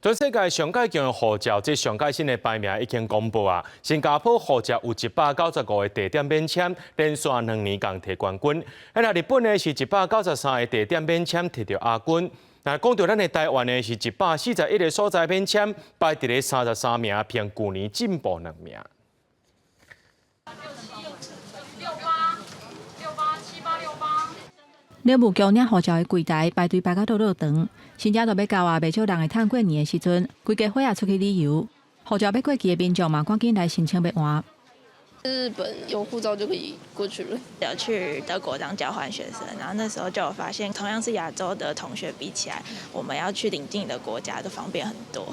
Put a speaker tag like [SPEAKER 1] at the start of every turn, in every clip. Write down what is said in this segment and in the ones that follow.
[SPEAKER 1] 全世界上届强的护照，即上届新的排名已经公布啊。新加坡护照有195个地点免签，连续2年共摕冠军。日本呢是193个地点免签，摕到亚军。那讲到咱的台湾呢是141个所在免签，排伫咧33名，偏去年进步2名。
[SPEAKER 2] 了无强领护照的柜台排队排到倒长，新正都要到啊，袂少人会趁过年的时阵，规家伙仔出去旅游。护照要过期的民众嘛，赶紧来申请要换。
[SPEAKER 3] 日本有护照就可以过去了。
[SPEAKER 4] 有去德国当交换学生，然后那时候就有发现，同样是亚洲的同学比起来，我们要去邻近的国家都方便很多。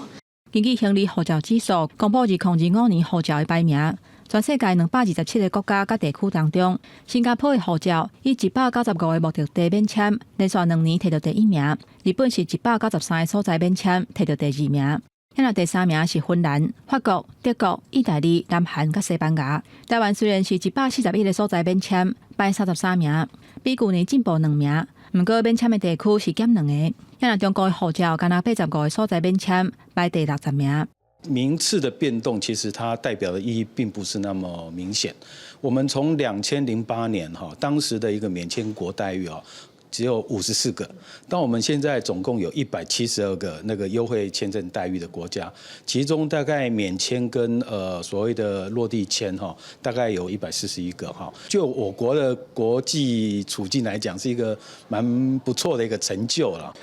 [SPEAKER 2] 根据行李护照指数公布2025年护照的排名。全世界227个国家甲地区当中，新加坡的护照以195个目的地免签，连续2年摕到第1名；日本是193个所在免签，摕到第2名。第3名是芬兰、法国、德国、意大利、南韩甲西班牙。台湾虽然是141个所在免签，排33名，比去年进步2名。不过免签的地区是减2个。中国的护照敢若85个所在免签，排第60名。
[SPEAKER 5] 名次的变动，其实它代表的意义并不是那么明显。我们从2008年当时的一个免签国待遇只有54个，但我们现在总共有172个那个优惠签证待遇的国家，其中大概免签跟所谓的落地签大概有141个就我国的国际处境来讲，是一个蛮不错的一个成就了。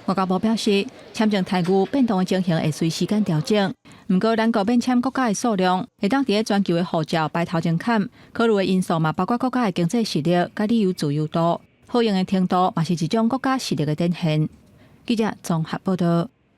[SPEAKER 2] 外交部表示，签证待遇变动的情形会随时间调整。不过，咱国免签国家的数量会当伫咧全球的护照排头前坎，考虑的因素嘛包括国家的经济实力、甲旅游自由度、好用的程度，嘛是一种国家实力的展现。记者综合报道。